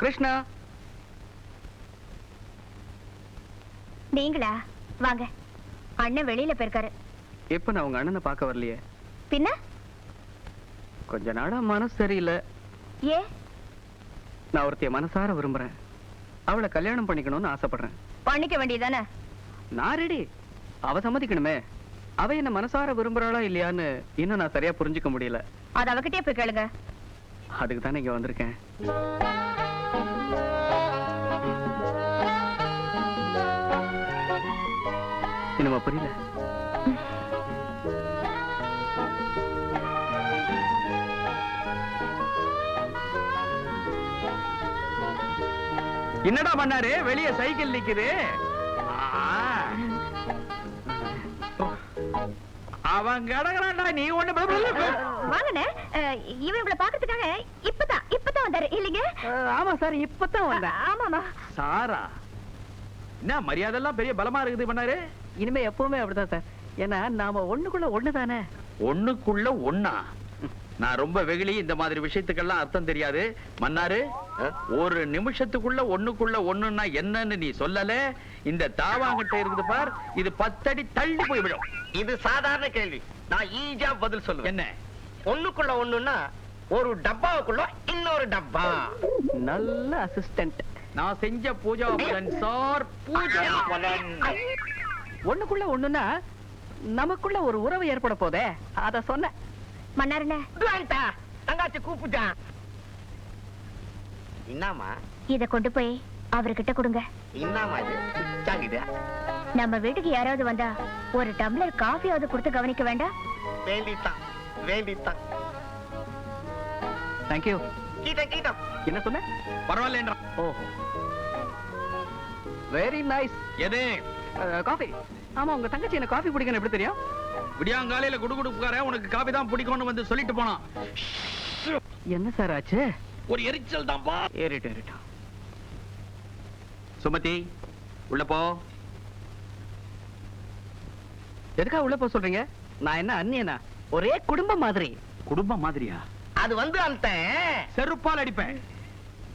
கிருஷ்ணா, நீங்களா? வாங்க. அண்ணன் வெளியில போயிருக்காரு. இப்ப நான் உங்க அண்ணனை பார்க்க வரலையே. பின்ன கொஞ்ச நாளா மனசு சரியில்லை. ஏ? நான் ஒருத்தைய மனசார விரும்புறேன். அவளை கல்யாணம் பண்ணிக்கணும்னு ஆசைப்படுறேன். பண்ணிக்க வேண்டியதானே? நான் ரெடி. அவ சம்மதிக்கணுமே. அவ என்ன மனசார விரும்புறாளா இல்லையான்னு இன்னும் நான் சரியா புரிஞ்சுக்க முடியல. அது அவகிட்டே போய் கேளுங்க. அதுக்கு தானே இங்க வந்திருக்கேன். என்னமா புரியல? என்னடா பண்ணாரு? வெளியே சைக்கிள் நிக்குது. அவன் கடகறான்டா. நீ ஒண்ணு வாங்கண்ணே. இவன் இவளை பாக்கிறதுக்காக இப்பதான் வந்தாரு இல்லைங்க? ஆமா சார், இப்பதான் வந்தேன். ஆமாமா. சாரா என்ன மரியாதை எல்லாம் பெரிய பலமா இருக்குது பண்ணாரு. இனிமே எப்பவுமே அப்படிதான் சார். ஏன்னா நாம ஒண்ணுக்குள்ள ஒண்ணுதானே. ஒண்ணுக்குள்ள ஒண்ணா? நான் ரொம்ப வெகுளி. இந்த மாதிரி விஷயத்துக்கெல்லாம் அர்த்தம் தெரியாது. மன்னாரு, ஒரு நிமிஷத்துக்குள்ள ஒண்ணுக்குள்ள ஒண்ணுன்னா என்னன்னு நீ சொல்லல. இந்த தாவாங்கிட்ட இருக்குது பார், இது 10 அடி தள்ளி போய்விடும். இது சாதாரண கேள்வி. நான் ஈஸியா பதில் சொல்லுவேன். என்ன? ஒண்ணுக்குள்ள ஒண்ணுன்னா ஒரு டப்பாவுக்குள்ள இன்னொரு டப்பா. நல்ல அசிஸ்டன்ட். நான் செஞ்ச பூஜா பலன் சார். பூஜா பலன். ஒண்ணுக்குள்ள ஒண்ணுன்னா நமக்குள்ள ஒரு உறவு ஏற்பட போதே, அத சொன்ன. மன்னாருண்ணே, தங்காச்சி கூப்பிட்டான். என்னமா? இத கொண்டு போய் அவர்கிட்ட கொடுங்க. என்னமா இது? சாங்கிதா? நம்ம வீட்டுக்கு யாராவது வந்தா ஒரு டம்ளர் காஃபியாவது கொடுத்து கவனிக்க வேண்டாம்? வேண்டித்தான் வேண்டித்தான். தேங்க்யூ. கீட்டம் என்ன சொன்ன? பரவாயில்ல. ஓ, வெரி நைஸ். எது? காஃபி. ஆமா, உங்க தங்கச்சி என்ன காஃபி பிடிக்கணும் எப்படி தெரியும்? விடியாங்காலையில குடுகுடுப்புக்கார உனக்கு காபி தான் பிடிக்கும்னு வந்து சொல்லிட்டு போனான். என்ன சார் ஆச்சு? ஒரு எரிச்சல் தான்ப்பா. ஏறிட்டோம். சுமதி, உள்ள போ. எதுக்கா உள்ள போ சொல்றீங்க? நான் என்ன அண்ணியனா? ஒரே குடும்பம் மாதிரி. குடும்பம் மாதிரியா? அது வந்து அந்த செருப்பால் அடிப்பேன்.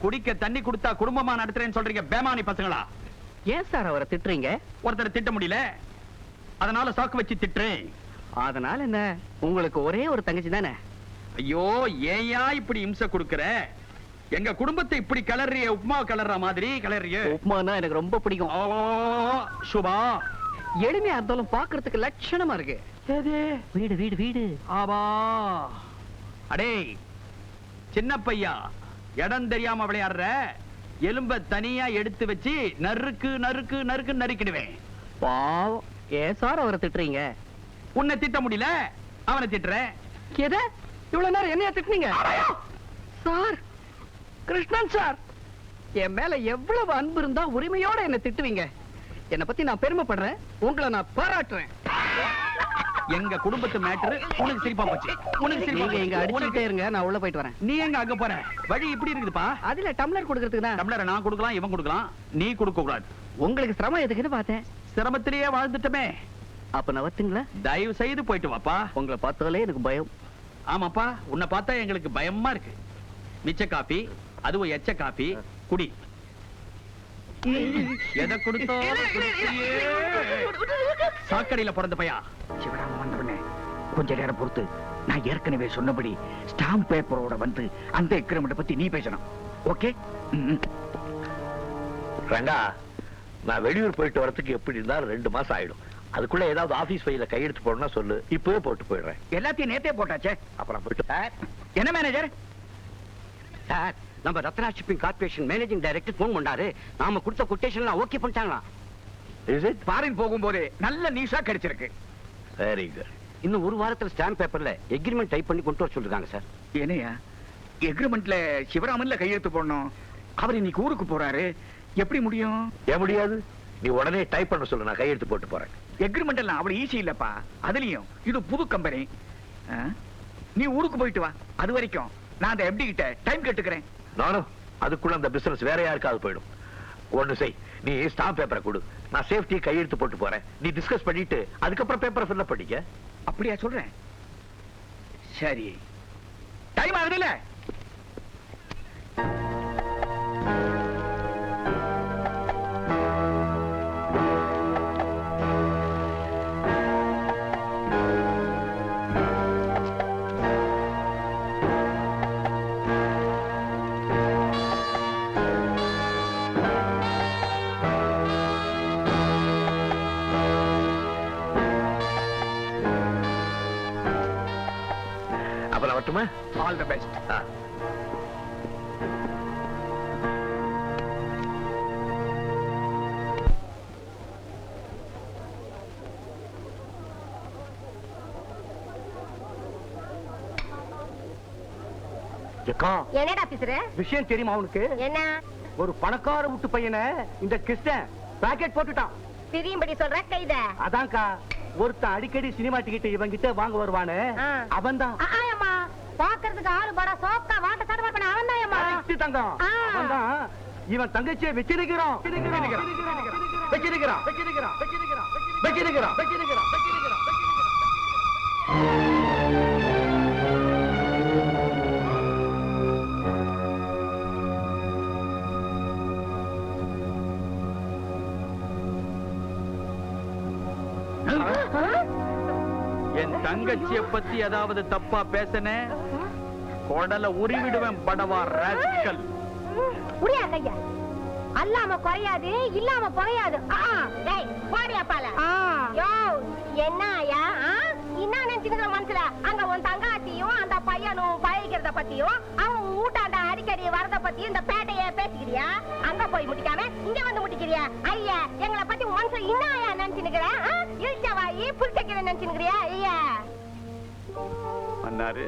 குடிக்க தண்ணி கொடுத்தா குடும்பமா நடத்துறேன்னு சொல்றீங்க பேமானி பசங்களா? ஏன் சார் அவரை திட்டுறீங்க? ஒருத்தர் திட்ட முடியல, அதனால சாக்கு வச்சு திட்டுறேன். அதனால என்ன, உங்களுக்கு ஒரே ஒரு தங்கச்சி தானே? ஐயோ, ஏயா இப்படி இம்சை கொடுக்கற? எங்க குடும்பத்தை இப்படி கலர்றிய, உப்மா கலர்ற மாதிரி கலர்றிய. உப்மானா எனக்கு ரொம்ப பிடிக்கும். சுபா, எளிமையா இருந்தாலும் பாக்குறதுக்கு லட்சணமா இருக்கு. வீடு வீடு வீடு. ஆபா, அடே சின்ன பையா, இடம் தெரியாம விளையாடுற. எலும்ப தனியா எடுத்து வச்சு நறுக்கு நறுக்கு நறுக்கு நறுக்கிடுவேன். பாவம், ஏன் சார் அவரை திட்டுறீங்க? உன்னை திட்ட முடியல, அவனை திட்டுறேன். எத இவ்வளவு நேரம் என்னையா திட்டுனீங்க? சார், கிருஷ்ணன் சார், என் மேல எவ்வளவு அன்பு இருந்தா உரிமையோட என்ன திட்டுவீங்க? என்னை பத்தி நான் பெருமைப்படுறேன், உங்களை நான் பாராட்டுறேன். எங்க குடும்பத்து மேட்டர் உனக்கு சிரிப்பா போச்சு. உனக்கு நீங்க இங்க அடிச்சுட்டே இருங்க, நான் உள்ள போயிட்டு வரேன். நீ எங்க அங்க போற? வழி இப்படி இருக்குதுப்பா. அதுல டம்ளர் கொடுக்கறதுக்கு தான். டம்ளரை நான் கொடுக்கலாம், இவன் கொடுக்கலாம், நீ கொடுக்க கூடாது. உங்களுக்கு சிரமம் எதுக்குன்னு பார்த்தேன். சிரமத்திலேயே வாழ்ந்துட்டமே. அப்ப நவத்துங்களா? தயவு செய்து போயிட்டு வாப்பா. உங்களை பார்த்தாலே எனக்கு பயம். ஆமாப்பா, உன்னை பார்த்தா எங்களுக்கு பயமா இருக்கு. மிச்ச காப்பி, அதுவும் எச்ச காப்பி குடி. எதை கொடுத்தாலும் சாக்கடையில பிறந்த பையா. சிவராம வந்தவனே, கொஞ்ச நேரம் பொறுத்து. நான் ஏற்கனவே சொன்னபடி ஸ்டாம்ப் பேப்பரோட வந்து அந்த எக்ரிமெண்ட் பத்தி நீ பேசணும். ஓகே? ரங்கா, நான் வெளியூர் போயிட்டு வரதுக்கு எப்படி இருந்தாலும் 2 மாசம் ஆயிடும். அதுக்குள்ள ஏதாவது ஆபீஸ் ஃபைல கையெழுத்து போடணும்னா சொல்லு, இப்பவே போட்டு போயிடுறேன். எல்லாத்தையும் நேத்தே போட்டாச்சே. அப்புறம் போயிட்டு. என்ன மேனேஜர்? சார், நம்ம Ratna shipping corporation managing director phone பண்ணாரு. நாம கொடுத்த கொட்டேஷன் ஓகே பண்ணிட்டாங்களா? Is it? ஃபாரின் போகும்போது நல்ல நியூஸா கிடைச்சிருக்கு. Very good. இன்னும் ஒரு வாரத்துல ஸ்டாம்ப் பேப்பர்ல எக்ரிமெண்ட் டைப் பண்ணி கொண்டு வர சொல்லிருக்காங்க சார். என்னையா எக்ரிமெண்ட்ல சிவராமன்ல கையெழுத்து போடணும். அவர் இன்னைக்கு ஊருக்கு போறாரு, எப்படி முடியும்? ஏன் முடியாது? நீ உடனே டைப் பண்ண சொல்லு, நான் கையெழுத்து போட்டு போறேன். எக்ரிமெண்ட் எல்லாம் அவ்வளவு ஈஸி இல்லப்பா. அதுலயும் இது புது கம்பெனி. நீ ஊருக்கு போயிட்டு வா. அது வரைக்கும் நான் அந்த எம்டி கிட்ட டைம் கேட்டுக்கிறேன். நானும் அதுக்குள்ள அந்த பிசினஸ் வேற யாருக்காவது போயிடும். ஒண்ணு செய், நீ ஸ்டாம்ப் பேப்பரை கொடு, நான் சேஃப்டி கையெழுத்து போட்டு போறேன். நீ டிஸ்கஸ் பண்ணிட்டு அதுக்கப்புறம் பேப்பரை ஃபில் அப் பண்ணிக்க. அப்படியா சொல்றேன்? சரி, டைம் ஆகுதுல்ல? வரட்டுமா? All the best. என்னடா பேசுற? விஷயம் தெரியுமா உனக்கு? என்ன ஒரு பணக்கார வீட்டு பையனை இந்த கிருஷ்ணன் பாக்கெட் போட்டுட்டான். தெரியும்படி சொல்ற கைத. அதான்க்கா ஒருத்தன் அடிக்கடி சினிமா டிக்கெட் இவன் கிட்ட வாங்க வருவானே அவன்தான். ஆயம்மா பாக்குறதுக்கு ஆளு பட சோக்கா வாட்ட சட்டமா பண்ண அவன்தாயம்மா. தங்கம் அவன்தான் இவன் தங்கச்சியை வச்சிருக்கிறான். என் தங்கச்சிய பத்தி ஏதாவது தப்பா பேசனே கொடல உருவிடுவேன் படவா ராஸ்கல். புரியா கையா அல்லாம குறையாது இல்லாம புகையாது. டேய் போடியா பால. யோ என்னயா என்ன நினைச்சுக்கிற மனசுல அங்க உன் தங்காத்தியும் அந்த பையனும் பழகிறத பத்தியும் அவன் ஊட்டாண்ட அடிக்கடி வரத பத்தியும் இந்த பேட்டைய பேசிக்கிறியா? அங்க போய் முட்டிக்காம இங்க வந்து முட்டிக்கிறியா? ஐயா எங்களை பத்தி உன் மனசுல என்னயா நினைச்சுக்கிற? இழுச்சவாயி புடிச்சக்கிற நினைச்சுக்கிறியா? ஐயா அண்ணாரு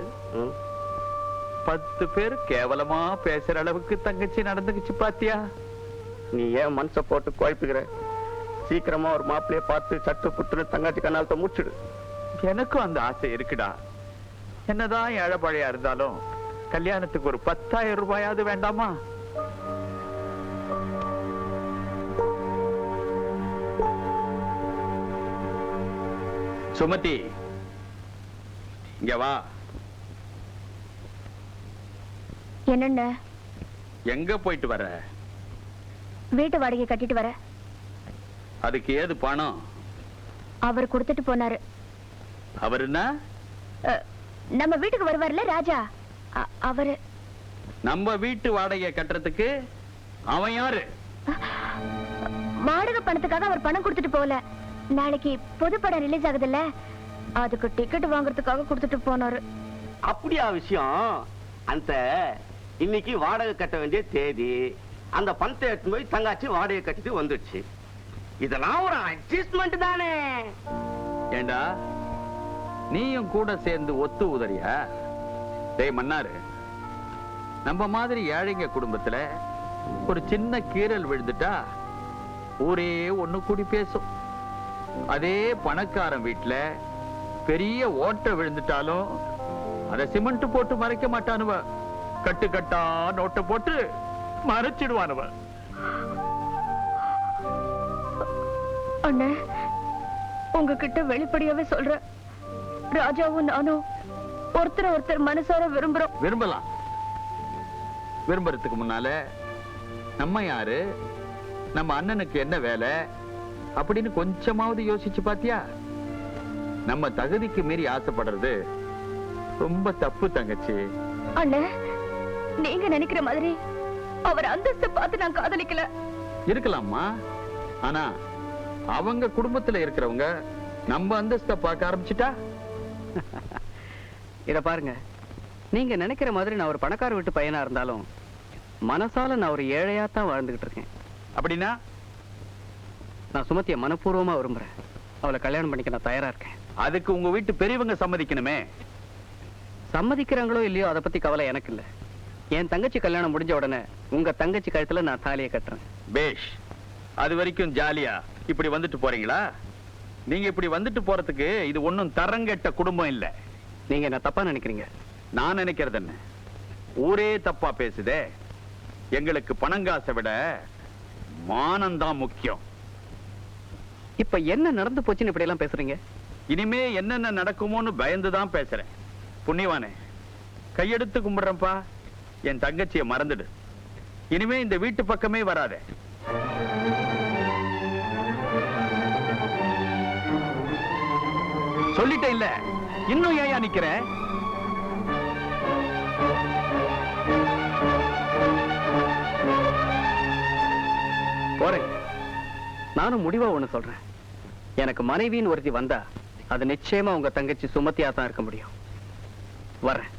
10 பேர் கேவலமா பேசுற அளவுக்கு தங்கச்சி நடந்துக்குச்சு பாத்தியா? நீ ஏன் மனச போட்டு குழப்பிக்கிற? சீக்கிரமா ஒரு மாப்பிளைய பார்த்து சட்டு புட்டு தங்கச்சி கண்ணாலத்தை முடிச்சிடு. எனக்கும் அந்த ஆசை இருக்குடா. என்னதான் ஏழைப்பழையா இருந்தாலும் கல்யாணத்துக்கு ஒரு 10,000 ரூபாயாவது வேண்டாமா? சுமதி இங்க வா. என்னென்ன? எங்க போயிட்டு வர? வீட்டு வாடகை கட்டிட்டு வர. அதுக்கு ஏது பணம்? அவர் கொடுத்துட்டு போனாரு. அவருன்னா நம்ம வீட்டுக்கு வருவார்ல ராஜா, அவரு. நம்ம வீட்டு வாடகை கட்டுறதுக்கு அவன் யாரு? வாடகை பணத்துக்காக அவர் பணம் கொடுத்துட்டு போகல. நாளைக்கு பொது படம் ரிலீஸ் ஆகுதுல்ல, அதுக்கு டிக்கெட் வாங்குறதுக்காக கொடுத்துட்டு போனாரு. அப்படியா விஷயம்? அந்த இன்னைக்கு வாடகை கட்ட வேண்டிய தேதி, அந்த பணத்தை எடுத்து போய் தங்காச்சி வாடகை கட்டிட்டு வந்துடுச்சு. இதெல்லாம் ஒரு அட்ஜஸ்ட்மெண்ட் தானே. ஏண்டா நீயும் கூட சேர்ந்து ஒத்து உதறியா? டேய் மன்னாரு, நம்ம மாதிரி ஏழைங்க குடும்பத்துல ஒரு சின்ன கீறல் விழுந்துட்டா ஊரே ஒண்ணு கூடி பேசும். அதே பணக்காரன் வீட்டுல பெரிய ஓட்டை விழுந்துட்டாலும் அத சிமெண்ட் போட்டு மறைக்க மாட்டானுவ. கட்டு கட்டா நோட்டை போட்டு மறைச்சிடுவானுவ. அண்ணே, உங்ககிட்ட வெளிப்படையாவே சொல்ற, ராஜாவும் நானும் ஒருத்தர் மனசார விரும்புறோம். விரும்பலாம். விரும்புறதுக்கு முன்னால நம்ம யாரு, நம்ம அண்ணனுக்கு என்ன வேலை அப்படின்னு கொஞ்சமாவது யோசிச்சு பாத்தியா? நம்ம தகுதிக்கு மீறி ஆசைப்படுறது ரொம்ப தப்பு தங்கச்சி. அண்ணே, நீங்க நினைக்கிற மாதிரி அவர் அந்தஸ்தை பார்த்து நான் காதலிக்கல. இருக்கலாமா, ஆனா அவங்க குடும்பத்துல இருக்கிறவங்க நம்ம அந்தஸ்தை பார்க்க ஆரம்பிச்சுட்டா? இத பாருங்க, நீங்க நினைக்கிற மாதிரி நான் ஒரு பணக்கார வீட்டு பையனா இருந்தாலும் மனசால நான் ஒரு ஏழையா தான் வாழ்ந்துகிட்டு இருக்கேன். அப்படின்னா நான் சுமத்திய மனப்பூர்வமா விரும்புறேன். அவளை கல்யாணம் பண்ணிக்க நான் தயாரா இருக்கேன். அதுக்கு உங்க வீட்டு பெரியவங்க சம்மதிக்கணுமே. சம்மதிக்கிறாங்களோ இல்லையோ அதை பத்தி கவலை எனக்கு இல்ல. என் தங்கச்சி கல்யாணம் முடிஞ்ச உடனே உங்க தங்கச்சி கழுத்துல நான் தாலியை கட்டுறேன். பேஷ். அது வரைக்கும் ஜாலியா இப்படி வந்துட்டு போறீங்களா? நீங்க இப்படி வந்துட்டு போறதுக்கு இது ஒண்ணும் தரங்கெட்ட குடும்பம் இல்ல. நீங்க என்ன தப்பா நினைக்கிறீங்க? நான் நினைக்கிறது என்ன, ஊரே தப்பா பேசுதே. எங்களுக்கு பணங்காசை விட மானம்தான் முக்கியம். இப்ப என்ன நடந்து போச்சுன்னு இப்படி எல்லாம் பேசுறீங்க? இனிமே என்னென்ன நடக்குமோன்னு பயந்துதான் பேசுறேன். புண்ணியவானே, கையெடுத்து கும்பிடுறேன்ப்பா. என் தங்கச்சியை மறந்துடு. இனிமே இந்த வீட்டு பக்கமே வராதே. சொல்லிட்டேன் இல்ல, இன்னும் ஏயா நிக்கிற? போறேன். நானும் முடிவா ஒண்ணு சொல்றேன். எனக்கு மனைவின்னு ஒருத்தி வந்தா அது நிச்சயமா உங்க தங்கச்சி சுமத்தியா தான் இருக்க முடியும். வரேன்.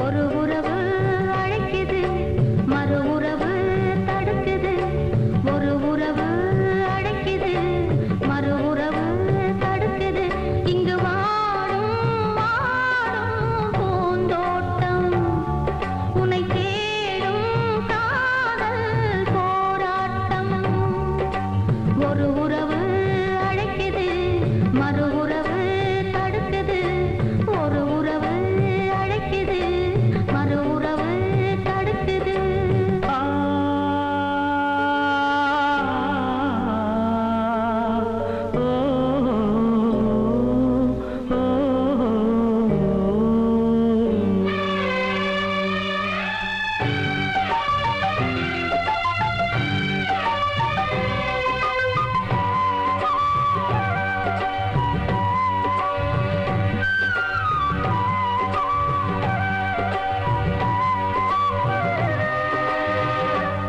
ஒரு உறவு அழைக்குது, மறு உறவு தடுக்குது. ஒரு உறவு அழைக்குது, மறு உறவு தடுக்குது. இங்கு வாடும் வாடும் பூந்தோட்டம், உன்னை தேடும் காதல் போராட்டம். ஒரு உறவு அழைக்குது, மறு உறவு தடுக்குது. ஒரு உறவு அழைக்குது, மறு உறவு தடுக்குது.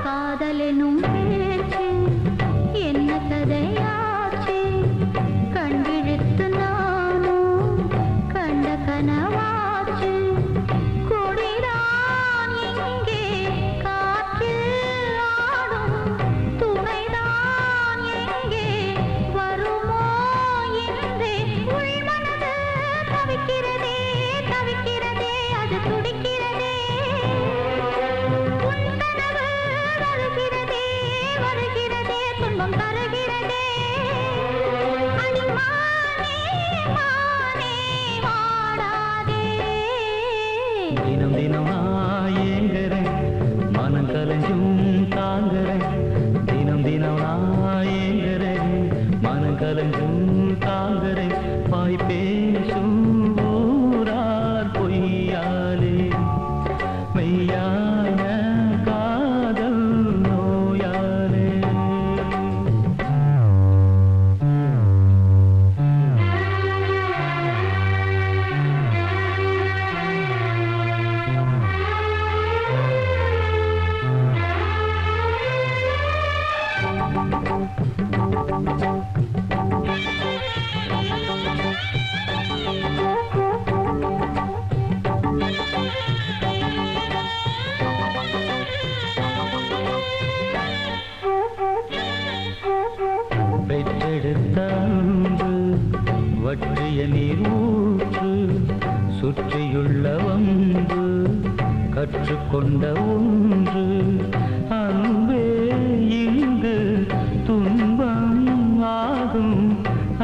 காதலெனும் பேச்சு என்ன கதையாச்சு, கண்விழித்து நானும் கண்ட கனவாச்சு. கொடிதான் எங்கே காற்றில் ஆடும், துணைதான் எங்கே வருமோ என்றே உள்மனது தவிக்கிறதே தவிக்கிறதே, அது துடிக்கிறதே. உன் கனவு வருகிறதே வருகிறதே, துன்பம் தருகிறதே. அடிமானே மானே வாடாதே. தினம் தினம் நான் ஏங்குறேன், மனம் கலஞ்சும் தாங்குறேன். தினம் தினம் நான் ஏங்குறேன், மனம் கலஞ்சும் தாங்குறேன். பாய் பேசும் ஊரார் பொய்யாலே மெய்யான காதல் நோயாலே. பெற்றெடுத்த அன்பு வற்றிய நீர் ஊற்று, சுற்றியுள்ள வம்பு கற்றுக்கொண்ட ஒன்று. அன்பே இங்கு துன்பம் ஆகும்,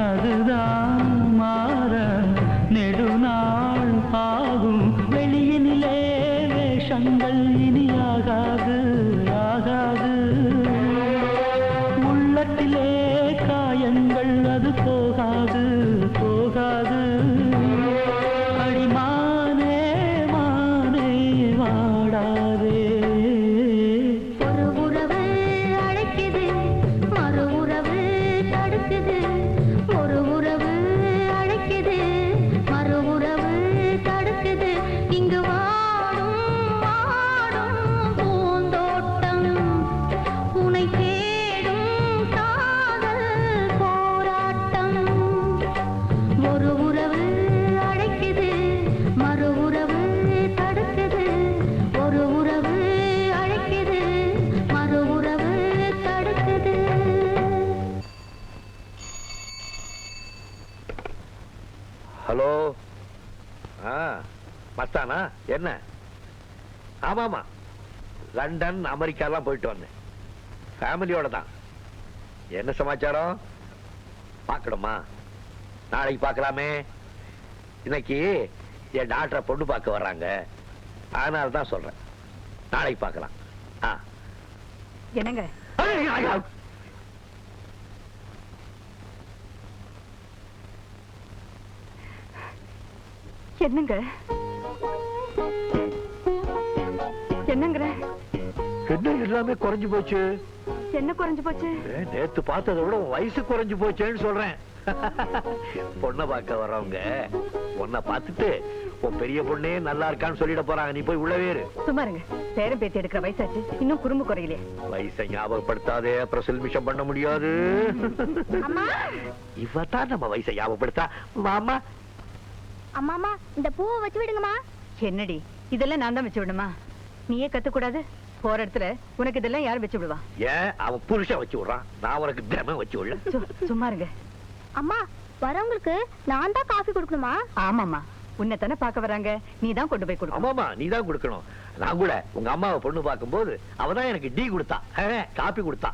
அதுதான் மாற நெடுநாள் ஆகும். வெளியினிலே வேஷங்கள் இனியாகாது ஆகாது, உள்ளத்திலே காயங்கள் அது போகாது போகாது. அடிமானே மானே வாடாதே. ஒரு உறவு அழைக்குது, மறு உறவு தடுக்குது. ஒரு உறவு அழைக்குது, மறு உறவு தடுக்குது. இங்கு வாடும் வாடும் பூந்தோட்டம், உன்னை தேடும் காதல் போராட்டம். ஒரு உறவு அழைக்குது, மறு உறவு தடுக்குது. ஒரு உறவு அழைக்குது, மறு உறவு தடுக்குது. ஹலோ. மஸ்தானா என்ன? ஆமாமா, லண்டன் அமெரிக்காலாம் போயிட்டு வந்தேன், ஃபேமிலியோட தான். என்ன சமாச்சாரம்? பார்க்கணுமா? நாளைக்கு பார்க்கலாமே. இன்னைக்கு என் டாக்டரை பொண்ணு பார்க்க வர்றாங்க, அதனால தான் சொல்றேன். நாளைக்கு பார்க்கலாம். என்னங்க என்னங்க என்னங்கிற? என்ன எல்லாமே குறைஞ்சு போச்சு? என்ன குறைஞ்சு போச்சு? நேத்து பார்த்ததை விட உன் வயசு குறைஞ்சு போச்சேன்னு சொல்றேன். பொண்ணை பார்க்க வர்றவங்க உன்னை பார்த்துட்டு உன் பெரிய பொண்ணே நல்லா இருக்கான்னு சொல்லிட போறாங்க. நீ போய் உள்ளவே இரு. சும்மாருங்க, பேரம் பேத்தி எடுக்கிற வயசாச்சு, இன்னும் குறும்பு குறையிலே. வயசை ஞாபகப்படுத்தாதே, அப்புறம் செல்மிஷம் பண்ண முடியாது. இவதான் நம்ம வயசை ஞாபகப்படுத்தா. மாமா அம்மாமா இந்த பூவை வச்சு விடுங்கம்மா. என்னடி இதெல்லாம் நான் தான் வச்சு விடுமா? நீயே கத்துக்கூடாது? போற இடத்துல உனக்கு இதெல்லாம் யார் வச்சு விடுவா? ஏன் அவன் புருஷன் வச்சு விடுறான், நான் உனக்கு தினமும் வச்சு விடல. சும்மா இருங்க. அம்மா வரவங்களுக்கு நான் தான் காஃபி கொடுக்கணுமா? ஆமாமா, உன்னை தானே பார்க்க வராங்க, நீ தான் கொண்டு போய் கொடுக்கணும். ஆமாமா, நீ தான் கொடுக்கணும். நான் கூட உங்க அம்மாவை பொண்ணு பார்க்கும்போது அவதான் எனக்கு டீ கொடுத்தா, காப்பி கொடுத்தா.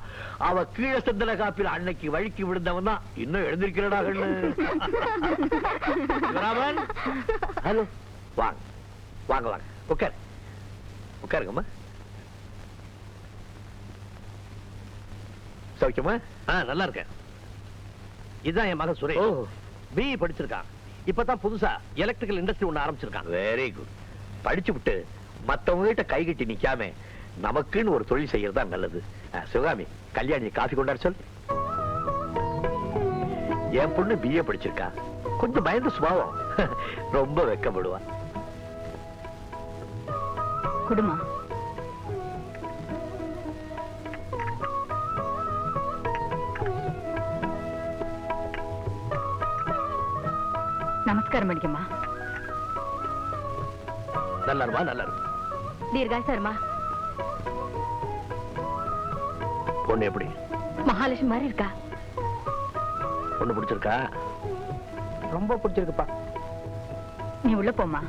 அவ கீழே சந்தன காப்பில அன்னைக்கு வழுக்கி விழுந்தவன் தான் இன்னும் எழுந்திருக்கிறடா. ஹலோ, வாங்க வாங்க வாங்க, உட்கார் உட்காருங்கம்மா. சௌக்கியமா? நல்லா இருக்கேன். இதுதான் என் மகன் சுரேஷ். பிஇ படிச்சிருக்கான். இப்பதான் புதுசா எலக்ட்ரிக்கல் இண்டஸ்ட்ரி ஒண்ணு ஆரம்பிச்சிருக்கான். Very good. படிச்சு விட்டு மத்தவங்க கிட்ட கை கட்டி நிக்காம நமக்குன்னு ஒரு தொழில் செய்யறதா நல்லது. சிவகாமி, கல்யாணி காஃபி கொண்டாட சொல். என் பொண்ணு பிஏ படிச்சிருக்கா. கொஞ்சம் பயந்த சுபாவம், ரொம்ப வெக்கப்படுவா. குடுமா. நமஸ்காரம் அடிக்கம்மா. நல்லா இருமா, நல்லா இருக்கும். தீர்காய் சார்மா. பொண்ணு எப்படி? மகாலட்சுமி மாதிரி இருக்கா. பொண்ணு பிடிச்சிருக்கா? ரொம்ப பிடிச்சிருக்குப்பா. நீ உள்ள போமா.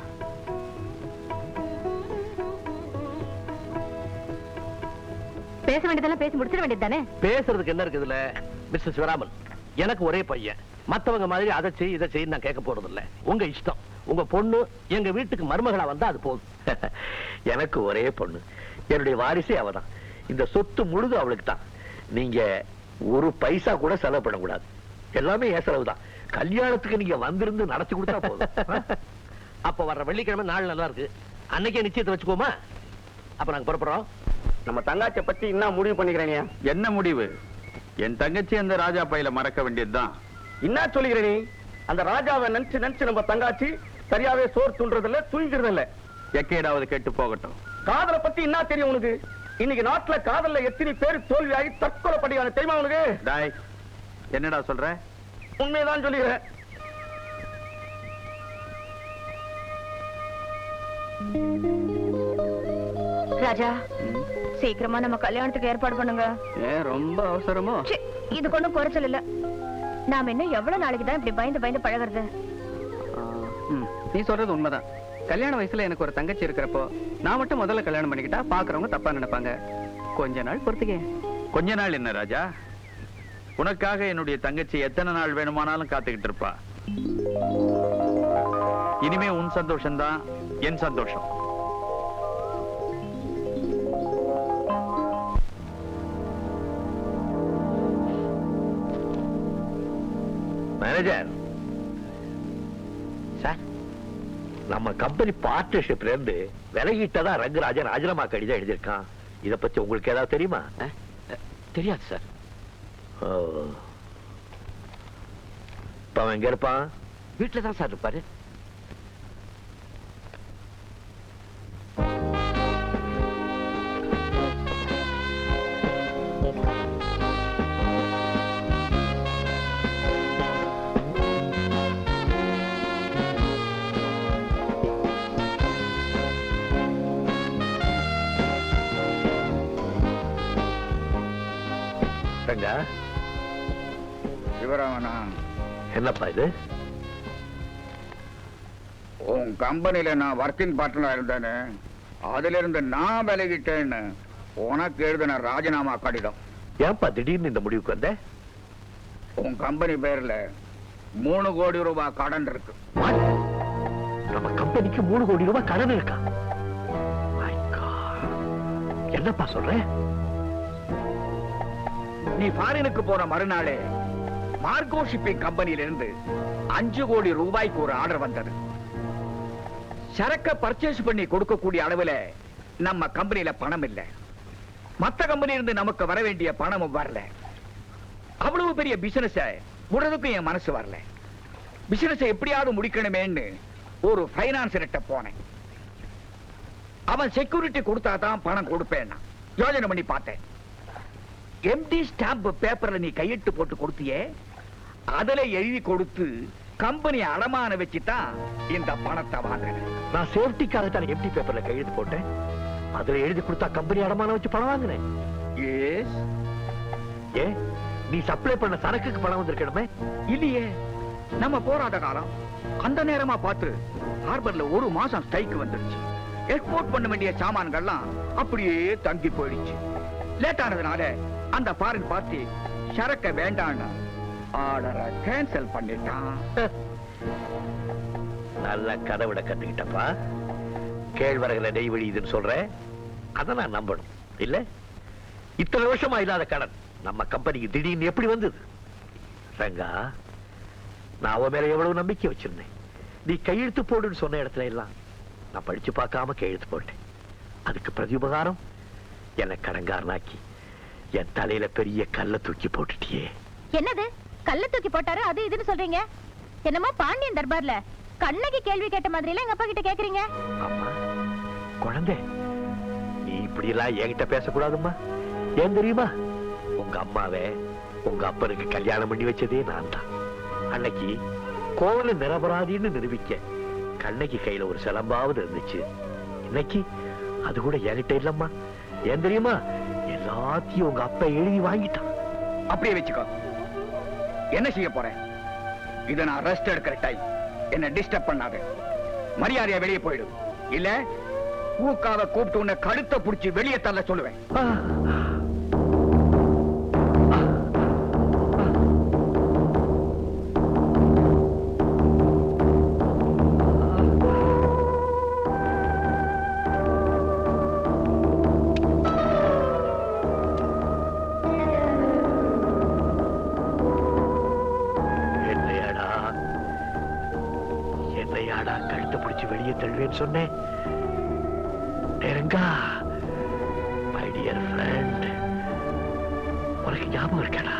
பேச வேண்டியதெல்லாம் பேசி முடிச்சிட வேண்டியது தானே. பேசுறதுக்கு என்ன இருக்குதுல மிஸ்டர் சிவராமன்? எனக்கு ஒரே பையன். மத்தவங்க மாதிரி அதை செய் இதை செய் நான் கேட்க போறது இல்ல. உங்க இஷ்டம். உங்க பொண்ணு எங்க வீட்டுக்கு மருமகளா வந்தா அது போதும். எனக்கு ஒரே பொண்ணு, என்னுடைய வாரிசே அவதான். இந்த சொத்து முழுது அவளுக்கு தான். நீங்க ஒரு பைசா கூட செலவு பண்ணக்கூடாது. எல்லாமே என் செலவு தான். கல்யாணத்துக்கு நீங்க வந்திருந்து நடத்தி கொடுத்தா போதும். அப்ப வர்ற வெள்ளிக்கிழமை நாள் நல்லா இருக்கு, அன்னைக்கே நிச்சயத்தை வச்சுக்கோமா. அப்ப நாங்க புறப்படுறோம். நம்ம தங்காச்சியை பத்தி என்ன முடிவு பண்ணிக்கிறேன்? என்ன முடிவு? என் தங்கச்சி அந்த ராஜா பையில மறக்க வேண்டியதுதான். என்ன சொல்லிக்கிறேன் நீ? அந்த ராஜாவை நினைச்சு நினைச்சு நம்ம தங்காச்சி சரியாவே சோறு துன்றதில்ல, தூங்கிறது இல்ல. எக்கேடாவது கெட்டு போகட்டும். காதலை பத்தி என்ன தெரியும் உனக்கு? இன்னைக்கு நாட்டுல காதல்ல எத்தனை பேர் தோல்வியாகி தற்கொலை பண்ணிக்கான தெரியுமா உனக்கு? டாய், என்னடா சொல்ற? உண்மைதான் சொல்லிக்கிறேன். ராஜா, சீக்கிரமா நம்ம கல்யாணத்துக்கு ஏற்பாடு பண்ணுங்க. ரொம்ப அவசரமோ? இது கொண்டும் குறைச்சல் இல்ல. நாம என்ன எவ்வளவு நாளைக்கு தான் இப்படி பயந்து பயந்து பழகிறது? நீ சொல்றது உண்மைதான். கல்யாண வயசுல எனக்கு ஒரு தங்கச்சி இருக்கிறப்போ நான் மட்டும் முதல்ல கல்யாணம் பண்ணிக்கிட்டா பாக்குறவங்க தப்பா நினைப்பாங்க. கொஞ்ச நாள் பொறுத்துக்க. கொஞ்ச நாள் என்ன ராஜா? உனக்காக என்னுடைய தங்கச்சி எத்தனை நாள் வேணுமானாலும் காத்துக்கிட்டு இருப்பா. இனிமே உன் சந்தோஷம்தான் என் சந்தோஷம். மேனேஜர் சார், நம்ம கம்பெனி பார்ட்னர்ஷிப்ல இருந்து விலகிட்டதா ரங்கராஜன் ராஜினாமா கடிதம் எழுதியிருக்கான். இத பத்தி உங்களுக்கு ஏதாவது தெரியுமா? தெரியாது சார். அவன் எங்க இருப்பான்? வீட்டுல தான் சார் இருப்பாரு. சிவராமனா, என்னப்பா இது? உன் கம்பெனில நான் ஒர்க்கிங் பார்ட்னரா இருந்தேன்னு, அதுல இருந்து நான் விலகிட்டேன்னு உனக்கு எழுதின ராஜினாமா கடிதம். ஏன்பா திடீர்னு இந்த முடிவுக்கு வந்த? உன் கம்பெனி பேர்ல 3 கோடி ரூபாய் கடன் இருக்கு. நம்ம கம்பெனிக்கு 3 கோடி ரூபாய் கடன் இருக்கா? என்னப்பா சொல்ற? நீ ஃபாரினுக்கு போற மறுநாளே மார்கோ ஷிப்பிங் கம்பெனியில இருந்து 5 கோடி ரூபாய்க்கு ஒரு ஆர்டர் வந்தது. சரக்க பர்ச்சேஸ் பண்ணி கொடுக்கக்கூடிய அளவுல நம்ம கம்பெனியில பணம் இல்ல, மத்த கம்பெனி இருந்து நமக்கு வர வேண்டிய பணமும் வரல. அவ்வளவு பெரிய பிசினஸ் விடுறதுக்கும் என் மனசு வரல. பிசினஸ் எப்படியாவது முடிக்கணுமேன்னு ஒரு பைனான்சர்கிட்ட போனேன். அவன் செக்யூரிட்டி கொடுத்தா தான் பணம் கொடுப்பேன். யோசனை பண்ணி பார்த்தேன். எம்டி ஸ்டாம்ப் பேப்பர்ல நீ கையெழுத்து போட்டு கொடுத்தியே, அதுல எழுதி கொடுத்து கம்பெனி அடமான வச்சுதான் இந்த பணத்தை வாங்கினேன். நான் சேஃப்டிக்காக தான் எம்டி பேப்பர்ல கையெழுத்து போட்டேன். அதுல எழுதி கொடுத்தா கம்பெனி அடமான வச்சு பணம் வாங்கினேன். எஸ். ஏ, நீ சப்ளை பண்ண சரக்குக்கு பணம் வந்திருக்கணுமே? இல்லையே, நம்ம போராட்ட காலம் அந்த நேரமா பார்த்து ஹார்பர்ல ஒரு மாசம் ஸ்ட்ரைக் வந்துருச்சு. எக்ஸ்போர்ட் பண்ண வேண்டிய சாமான்கள்லாம் அப்படியே தங்கி போயிடுச்சு. லேட் ஆனதுனால அந்த ஃபாரின் பார்ட்டி சரக்க வேண்டான்னு ஆர்டரை கேன்சல் பண்ணிட்டான். நல்ல கதவிட கத்துக்கிட்டப்பா. கேழ்வரகுல நெய் வழியுதுன்னு சொல்றேன், அதை நான் நம்பணும். இல்ல இத்தனை வருஷமா இல்லாத கடன் நம்ம கம்பெனிக்கு திடீர்னு எப்படி வந்தது? ரங்கா, நான் அவன் மேல எவ்வளவு நம்பிக்கை வச்சிருந்தேன். நீ கையெழுத்து போடுன்னு சொன்ன இடத்துல எல்லாம் நான் படிச்சு பார்க்காம கையெழுத்து போட்டேன். அதுக்கு பிரதியுபகாரம் என்னை கடங்காரனாக்கி என் தலையில பெரிய கல்ல தூக்கி போட்டுட்டியே. என்னது கல்ல தூக்கி போட்டாரு அது இதுன்னு சொல்றீங்க? என்னமா பாண்டியன் தர்பார்ல கண்ணகி கேள்வி கேட்ட மாதிரி எல்லாம் எங்க அப்பா கிட்ட கேக்குறீங்க? அம்மா, குழந்தை, நீ இப்படி எல்லாம் என்கிட்ட பேசக்கூடாதும்மா. ஏன் தெரியுமா? உங்க அம்மாவே உங்க அப்பனுக்கு கல்யாணம் பண்ணி வச்சதே நான் தான். அன்னைக்கு கோவில நிரபராதின்னு நிரூபிக்க கண்ணகி கையில ஒரு சிலம்பாவது இருந்துச்சு. இன்னைக்கு அது கூட என்கிட்ட இல்லம்மா. ஏன் தெரியுமா? எல்லாத்தையும் உங்க அப்பா எழுதி வாங்கிட்டான். அப்படியே வச்சுக்கோ. என்ன செய்ய போறேன்? இத நான் ரெஸ்ட் எடுக்கிற டைம். என்ன டிஸ்டர்ப் பண்ணாத. மரியாதையா வெளியே போயிடு. இல்ல ஊக்காவை கூப்பிட்டு உன்னை கழுத்தை புடிச்சு வெளியே தள்ள சொல்லுவேன். என்னையாடா கழுத்தை பிடிச்சு வெளியே தள்ளுவேன்னு சொன்னேன்? ரங்கா, மை டியர் ஃப்ரெண்ட், உனக்கு ஞாபகம் இருக்கடா,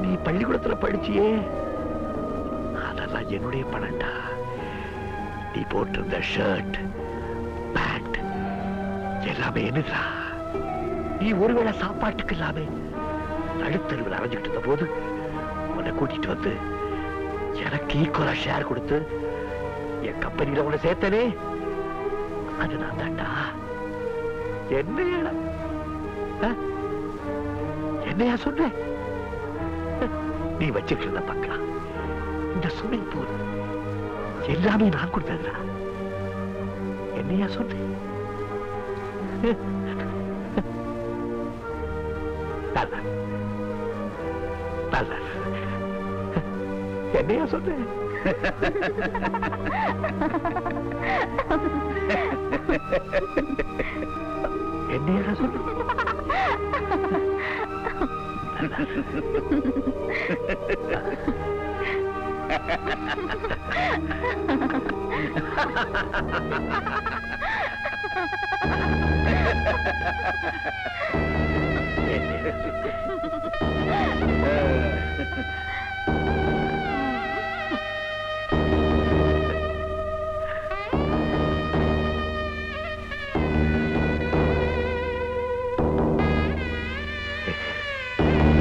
நீ பள்ளிக்கூடத்துல படிச்சியே, அதெல்லாம் என்னுடைய பணம்டா. நீ போட்டிருந்த ஷர்ட், பேண்ட் எல்லாமே என்னடா. நீ ஒருவேளை சாப்பாட்டுக்கு இல்லாம நடுத்தருவில் அரைஞ்சுக்கிட்டு இருந்த போது உன்னை கூட்டிட்டு வந்து எனக்கு ஈக்குவலா ஷேர் கொடுத்து என் கம்பெனியில உன்னை சேர்த்தனே, அது நான் தாண்டா. என்னையா சொன்ன? நீ வச்சிருக்கிற பங்களா, இந்த ஸ்விமிங் பூல் எல்லாமே நான் கொடுத்ததுடா. என்னையா சொன்ன? என்னையா சொன்ன? என்னையா சொன்ன?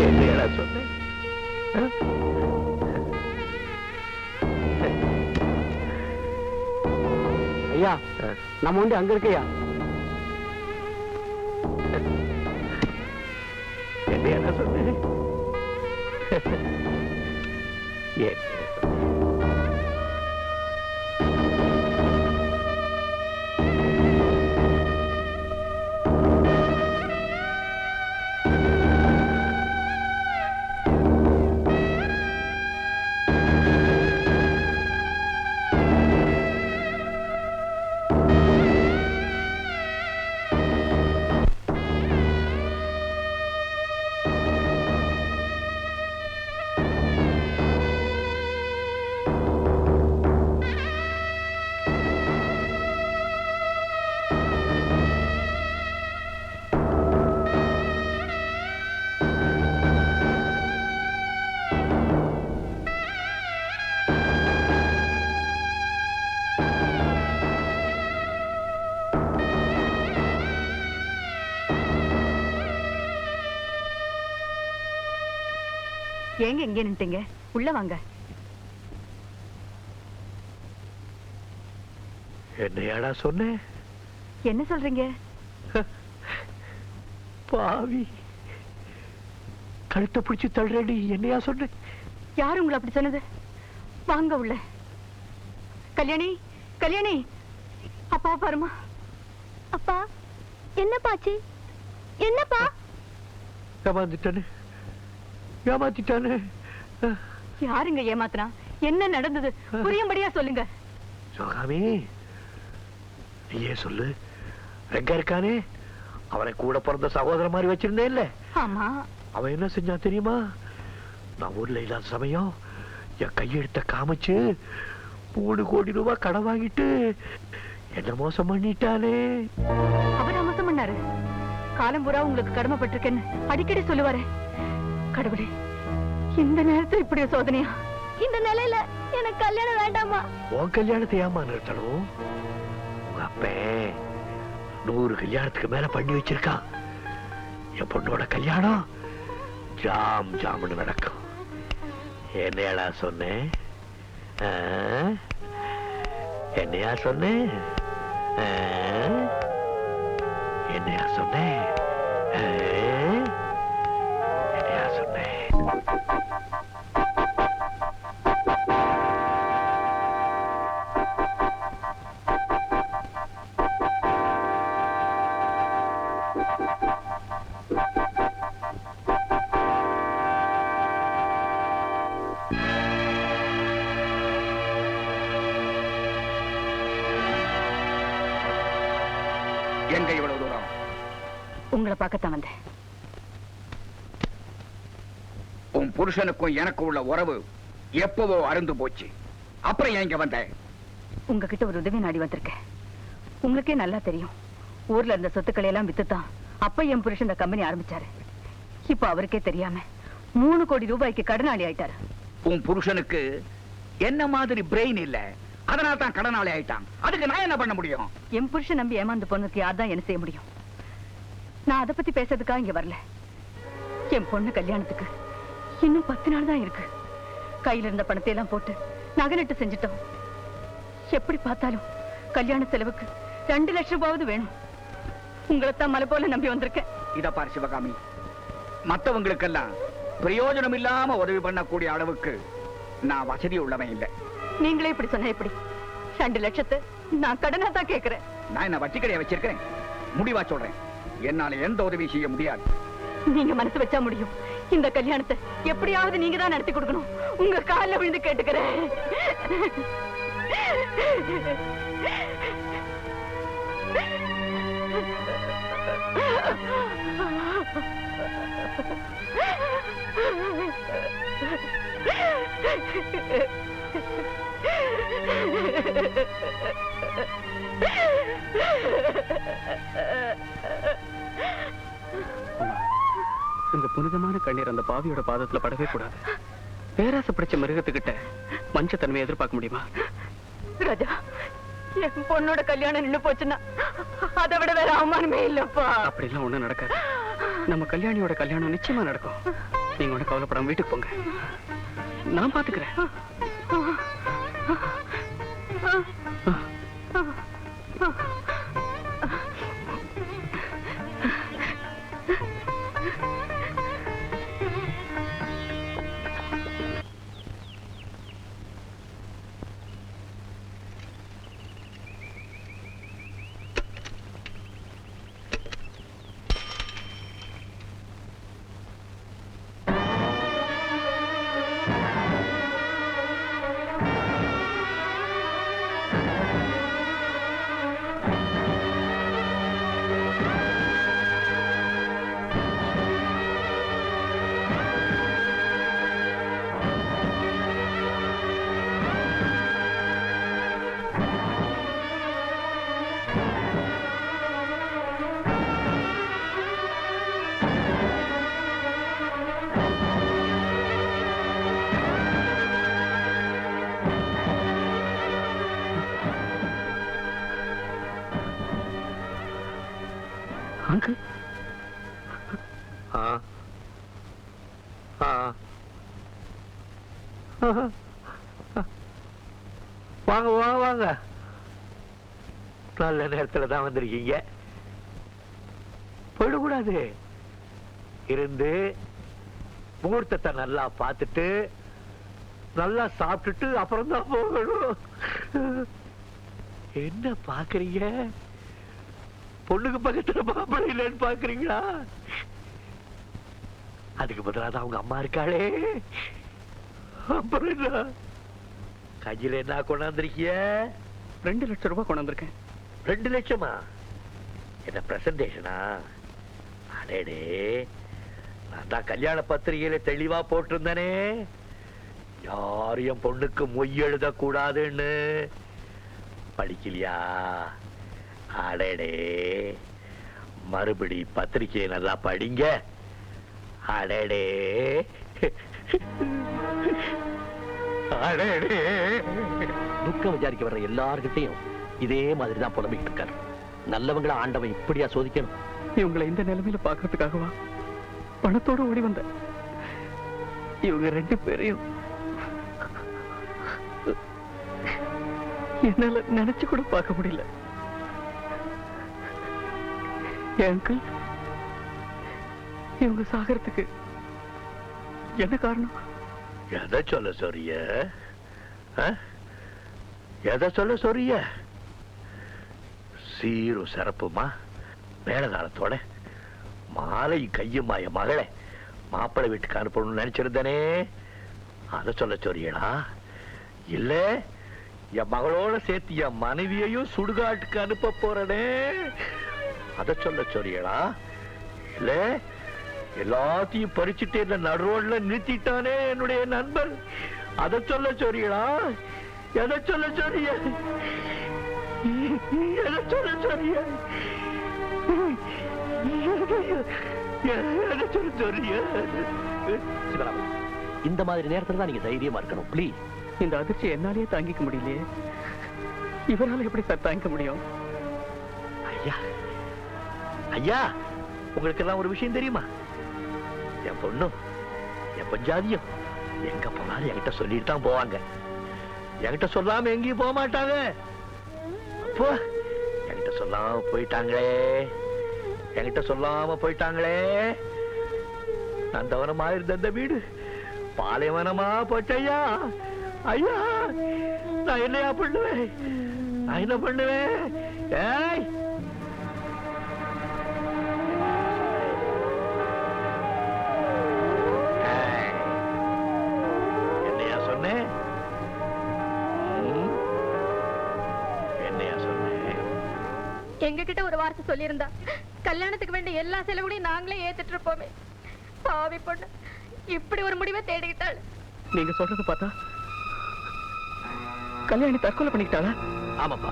என்னையா சொன்ன? ஐயா, நம்ம வந்து அங்க இருக்கையா? என்னையா சொன்னேன்? ஏங்க எங்க நின்னுட்டீங்க? உள்ள வாங்க. என்னையாடா சொன்னேன்? என்ன சொல்றீங்க? பாவி, கழுத்தை பிடிச்சு தள்ளுறேடி. என்னையா சொன்னேன்? யாரு உங்களை அப்படி சொன்னது? வாங்க உள்ள. கல்யாணி, கல்யாணி, அப்பா பாருமா. அப்பா என்னப்பாச்சு? என்னப்பா? ஏமாத்திட்டானே. யாருங்க ஏமாத்துனா? என்ன நடந்தது? புரியும்படியா சொல்லுங்க. சுவாமி, நீயே சொல்லு. எங்க இருக்கானே? அவனை கூட பிறந்த சகோதர மாதிரி வச்சிருந்தே இல்ல? ஆமா. அவன் என்ன செஞ்சான் தெரியுமா? நான் ஊர்ல இல்லாத சமயம் என் கையெழுத்த காமிச்சு 3 கோடி ரூபாய் கடன் வாங்கிட்டு என்ன மோசம் பண்ணிட்டானே. அவரா மோசம் பண்ணாரு? காலம் பூரா உங்களுக்கு கடமைப்பட்டிருக்கேன்னு அடிக்கடி சொல்லுவாரு. கடவுளே, இந்த நேரத்துல இப்படி சோதனையா? இந்த நிலையில எனக்கு கல்யாணம் வேண்டாமா? உன் கல்யாணத்தை ஏமா நிறுத்தணும்? உங்க அப்பன் 100 கல்யாணத்துக்கு மேல பண்ணி வச்சிருக்கான். என் பொண்ணோட கல்யாணம் ஜாம் ஜாம்னு நடக்கும். என்னையா சொன்னேன்? என்னையா சொன்னேன்? என்னையா சொன்னேன்? என்னையா சொன்னேன்? எங்க இவ்வளவு தூரம்? உங்களை பார்க்கத்தான் வந்தேன். உன் புருஷனுக்கும் எனக்கு உள்ள உறவு எப்பவோ அருந்து போச்சு. அப்புறம் ஏன் இங்க வந்த? உங்ககிட்ட ஒரு உதவி நாடி வந்திருக்கேன். உங்களுக்கே நல்லா தெரியும், ஊர்ல இருந்த சொத்துக்களை எல்லாம் வித்துதான் அப்ப என் புருஷன் இந்த கம்பெனி ஆரம்பிச்சாரு. இப்ப அவருக்கே தெரியாம 3 கோடி ரூபாய்க்கு கடனாளி ஆயிட்டாரு. உன் புருஷனுக்கு என்ன மாதிரி பிரெயின் இல்ல, அதனால தான் கடனாளி ஆயிட்டான். அதுக்கு நான் என்ன பண்ண முடியும்? என் புருஷன் நம்பி ஏமாந்து பொண்ணுக்கு யார் தான் என்ன செய்ய முடியும்? நான் அதை பத்தி பேசுறதுக்காக இங்க வரல. என் பொண்ணு கல்யாணத்துக்கு இன்னும் 10 நாள் தான் இருக்கு. கையில இருந்த பணத்தை எல்லாம் போட்டு நகை நட்டு செஞ்சுட்டோம். எப்படி பார்த்தாலும் கல்யாண செலவுக்கு 2 லட்சம் ரூபாவது வேணும். உங்களைத்தான் மலை போல நம்பி வந்திருக்கேன். இத பாரு சிவகாமி, மத்தவங்களுக்கெல்லாம் பிரயோஜனம் இல்லாம உதவி பண்ணக்கூடிய அளவுக்கு நான் வசதி உள்ளவன் இல்லை. நீங்களே இப்படி சொன்ன எப்படி? 2 லட்சத்தை நான் கடனா தான் கேட்கிறேன். நான் என்ன வட்டி கடையை வச்சிருக்கேன்? முடிவா சொல்றேன், என்னால எந்த உதவி செய்ய முடியாது. நீங்க மனசு வச்சா முடியும். இந்த கல்யாணத்தை எப்படியாவது நீங்க தான் நடத்தி கொடுக்கணும். உங்க கால்ல விழுந்து கேட்டுக்கிறேன். இந்த புனிதமான கண்ணீர் அந்த பாவியோட பாதத்துல படவே கூடாது. பேராசை பிடிச்ச மிருகத்துக்கிட்ட மஞ்சத்தன்மையை எதிர்பார்க்க முடியுமா? ராஜா, என் பொண்ணோட கல்யாணம் நின்னு போச்சுன்னா அதை விட வேற அவமானமே இல்லப்பா. அப்படிலாம் ஒண்ணும் நடக்காது. நம்ம கல்யாணியோட கல்யாணம் நிச்சயமா நடக்கும். நீங்க ஒண்ணு கவலைப்படாம வீட்டுக்கு போங்க, நான் பாத்துக்கிறேன். வாங்க வாங்க வாங்க, நல்ல நேரத்துல தான் வந்திருக்கீங்க. போயிடக்கூடாது, இருந்து முகூர்த்தத்தை நல்லா பார்த்துட்டு நல்லா சாப்பிட்டுட்டு அப்புறம் தான் போகணும். என்ன பாக்குறீங்க? பொண்ணுக்கு பக்கத்துல மாப்பிள்ளை இல்லைன்னு பாக்குறீங்களா? அதுக்கு பதிலாக அவங்க அம்மா இருக்காளே. அப்புறம் என்ன கையில என்ன கொண்டாந்துருக்கிய? 2 லட்சம் ரூபாய் கொண்டு வந்திருக்கேன். 2 லட்சமா? என்ன பிரசன்டேஷனா? அடேடே, நான் தான் கல்யாண பத்திரிகையில தெளிவா போட்டிருந்தனே, யாரும் என் பொண்ணுக்கு மொய் எழுத கூடாதுன்னு. படிக்கலையா? அடேடே, மறுபடி பத்திரிகையை நல்லா படிங்க. அடேடே அடேடே, துக்கம் விசாரிக்க வர்ற எல்லார்கிட்டையும் இதே மாதிரி தான் புலம்பிக்கிட்டு இருக்காரு. நல்லவங்களை ஆண்டவன் இப்படியா சோதிக்கணும்? இவங்களை இந்த நிலைமையில பாக்குறதுக்காகவா பணத்தோட ஓடி வந்த? இவங்க 2 பேரையும் என்னால நினைச்சு கூட பார்க்க முடியல. அங்கிள், இவங்க சாகறதுக்கு என்ன காரணம்? எதை சொல்ல சொல்றிய? எதை சொல்ல சொல்றிய? சீரும் சிறப்புமா மேலதாளத்தோட மாலை கையுமா என் மகளை மாப்பிள்ளை வீட்டுக்கு அனுப்பணும்னு நினைச்சிருந்தனே, அதை சொல்ல சொல்றியடா? இல்ல என் மகளோட சேர்த்து என் மனைவியையும் சுடுகாட்டுக்கு அனுப்ப போறனே, அதை சொல்ல சொல்றியடா? இல்ல எல்லாத்தையும் பறிச்சுட்டு என்ன நடுரோட்ல நிறுத்திட்டானே என்னுடைய நண்பர், அதை சொல்ல சொல்றியடா? எதை சொல்ல சொல்றிய? எதை சொல்ல சொல்றிய? எதை சொல்ல சொல்றிய? சிவராமன், இந்த மாதிரி நேரத்துல தான் நீங்க தைரியமா இருக்கணும். ப்ளீஸ். இந்த அதிர்ச்சி என்னாலேயே தாங்கிக்க முடியலையே, இவரால எப்படி சார் தாங்கிக்க முடியும்? ஐயா ஐயா, உங்களுக்கு எல்லாம் ஒரு விஷயம் தெரியுமா? என் பொண்ணும் என் பஞ்சாதியும் எங்க போனாலும் என்கிட்ட சொல்லிட்டு தான் போவாங்க. என்கிட்ட சொல்லாம எங்கேயும் போக மாட்டாங்க. அப்போ என்கிட்ட சொல்லாம போயிட்டாங்களே, என்கிட்ட சொல்லாம போயிட்டாங்களே. நந்தவனமா இருந்த அந்த வீடு பாலைவனமா போச்சையா. ஐயா, நான் என்னையா பண்ணுவேன்? நான் என்ன பண்ணுவேன்? ஏய், என்னையா சொன்னேன்? என்னையா சொன்னேன்? எங்க கிட்ட ஒரு வார்த்தை சொல்லியிருந்தா கல்யாணத்துக்கு வேண்டிய எல்லா செலவுகளையும் நாங்களே ஏத்துட்டு இருப்போமே. பாவி பொண்ணு இப்படி ஒரு முடிவை தேடிக்கிட்டாள். நீங்க சொல்றது பார்த்தா கல்யாணி தற்கொலை பண்ணிக்கிட்டாளா? ஆமாப்பா,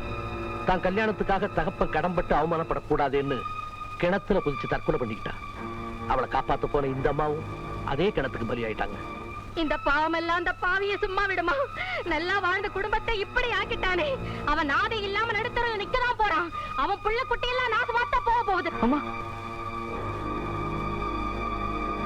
தான் கல்யாணத்துக்காக தகப்பன் கடன்பட்டு அவமானப்படக்கூடாதுன்னு கிணத்துல குதிச்சு தற்கொலை பண்ணிக்கிட்டா. அவளை காப்பாத்த போன இந்த அம்மாவும் அதே கிணத்துக்கு பலியாயிட்டாங்க. இந்த பாவமெல்லாம் அந்த பாவியை சும்மா விடுமா? நல்லா வாழ்ந்த குடும்பத்தை இப்படி ஆக்கிட்டானே. அவன் நாதே இல்லாம நடுத்தரல நிக்கதான் போறான். அவன் புள்ள குட்டி எல்லாம் நாசமாத்தா போக போகுது. அம்மா,